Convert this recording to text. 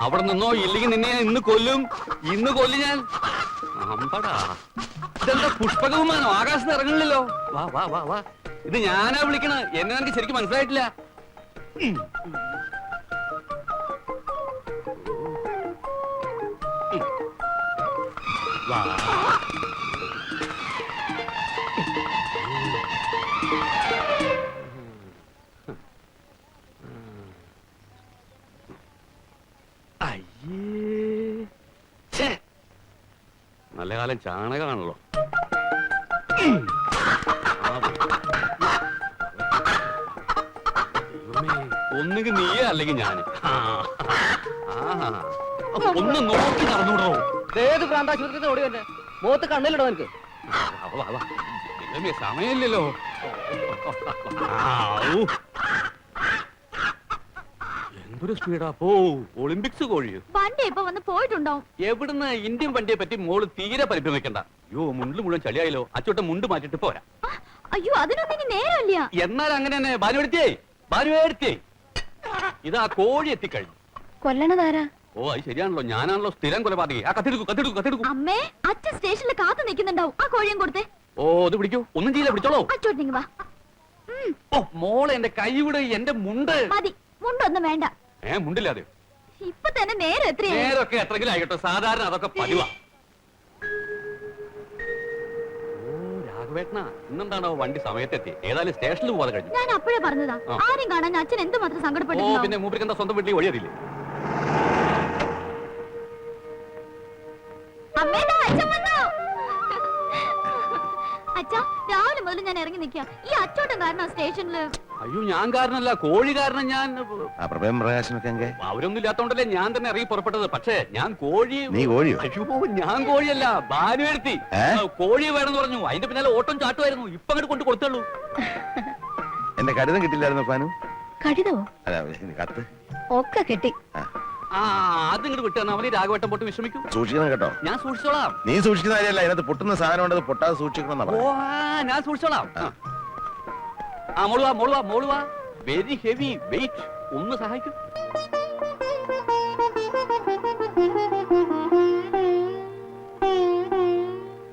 അവിടെ നിന്നോ, ഇല്ലെങ്കിൽ നിന്നെ ഞാൻ ഇന്ന് കൊല്ലും. ഇന്ന് കൊല്ലും ഞാൻ. അമ്പടാ, ഇതെന്താ പുഷ്പകവുമാനോ? ആകാശത്ത് ഇറങ്ങണില്ലല്ലോ. വാ വാ വാ വാ, ഇത് ഞാനാ വിളിക്കണ. എന്നെ എനിക്ക് ശരിക്കും മനസ്സിലായിട്ടില്ല. വാ. നല്ല കാലം ചാണകമാണല്ലോ. ഒന്നുകിൽ നീയേ അല്ലെങ്കിൽ ഞാൻ. ഒന്ന് നോക്കി നടന്നുകൂടോ. ഏത് പ്രാന്താശുപത്രി ഓടി വന്നെ? മുഖത്ത് കണ്ണിലിടോ എനിക്ക്. സമയമില്ലല്ലോ. എന്തൊരു സ്പീഡാ പോ. ഒളിമ്പിക്സ് കോഴിയോ? വണ്ടി ഇപ്പൊ വന്ന് പോയിട്ടുണ്ടാവും. എവിടുന്ന്? ഇന്ത്യൻ വണ്ടിയെ പറ്റി മോള് തീരെ പരിഭ്രമിക്കണ്ട. അയ്യോ, മുണ്ടിൽ മുഴുവൻ ചളിയായല്ലോ. അച്ചോട്ടെ മുണ്ട് മാറ്റിട്ട് പോരാ. അയ്യോ, അതിനൊന്നും ഇനി നേരമില്ല. എന്നാൽ അങ്ങനെ തന്നെ. ഭാനുവെടുത്തേ, ഭാനുവെടുത്തേ. ഇതാ കോഴി എത്തിക്കഴിഞ്ഞു. കൊല്ലണതാരാ? ഓ, അത് ശരിയാണല്ലോ. ഞാനാണല്ലോ സ്ഥിരം കൊലപാതകി. ആ കത്തെടുക്കൂ, കത്തെടുക്കൂ, കത്തെടുക്കൂ. അമ്മേ, അച്ഛൻ സ്റ്റേഷനിൽ കാത്തു നിൽക്കുന്നുണ്ടാവും. ആ കോഴിയും കൊടുത്തേ. ഓ, അത് പിടിക്കൂ. ഒന്നും ചെയ്യില്ല, പിടിച്ചോളൂ. അച്ചോട്ടിങ് വാ. ഓ മോളെ, എന്റെ കൈ വിട്. എന്റെ മുണ്ട് മതി. മുണ്ടൊന്നും വേണ്ട. മുണ്ടില്ലാതെ ഇപ്പൊ തന്നെ നേരം എത്രയായി? നേരൊക്കെ എത്രങ്കിലും ആയിക്കോട്ടെ. സാധാരണ അതൊക്കെ പതിവാ. ഓ രാഘവേട്ടനാ, ഇന്നെന്താണോ വണ്ടി സമയത്തെത്തി? ഏതായാലും സ്റ്റേഷനിൽ പോകാതെ കഴിഞ്ഞു. ഞാൻ അപ്പോഴേ പറഞ്ഞതാ, ആരും കാണാൻ അച്ഛൻ എന്തുമാത്രം ഓ സങ്കടപ്പെട്ടു. പിന്നെ മൂപ്പർക്ക് എന്താ സ്വന്തം വീട്ടിൽ വഴിയറിയില്ലേ? അമ്മേ, ദാ അച്ഛൻ വന്നു. അച്ഛാ, രാവിലെ മുതൽ ഞാൻ ഇറങ്ങി നിൽക്കുക. ഈ അച്ചോട്ടം കാരണം സ്റ്റേഷനില്. അയ്യോ, ഞാൻ കാരണല്ല, കോഴി കാരണം. ഞാൻ അവരൊന്നും ഇല്ലാത്തോണ്ടല്ലേ ഞാൻ തന്നെ ഇറങ്ങി പുറപ്പെട്ടത്. പക്ഷേ ഞാൻ കോഴി. നീ കോഴിയോ? അയ്യോ, ഞാൻ കോഴിയല്ല, ഭാനുവെടുത്തി. കോഴി വേണമെന്ന് പറഞ്ഞു. അതിന്റെ പിന്നാലെ ഓട്ടം ചാട്ടുമായിരുന്നു. ഇപ്പൊ അങ്ങോട്ട് കൊണ്ട് കൊടുത്തുള്ളൂ. എന്റെ കടിതം കിട്ടില്ലായിരുന്നു പാനു? കടിതമോ? കത്ത് ഒക്കെ കിട്ടി. ആ, അത് ഇങ്ങോട്ട് വിട്ടു തന്നാ മതി. രാഘവട്ടം പൊട്ട് വിശ്രമിക്കും. സൂക്ഷിക്കണം കേട്ടോ. ഞാൻ സൂക്ഷിച്ചോളാം. നീ സൂക്ഷിക്കുന്ന കാര്യമല്ല, അതിനകത്ത് പൊട്ടുന്ന സാധനം ഉണ്ടത് പൊട്ടാതെ സൂക്ഷിക്കണം. ഓ, ഞാൻ സൂക്ഷിച്ചോളാം. ആ, മോളുവാ മോളുവാ മോളുവാ. Very heavy weight. ഒന്ന് സഹായിക്കും.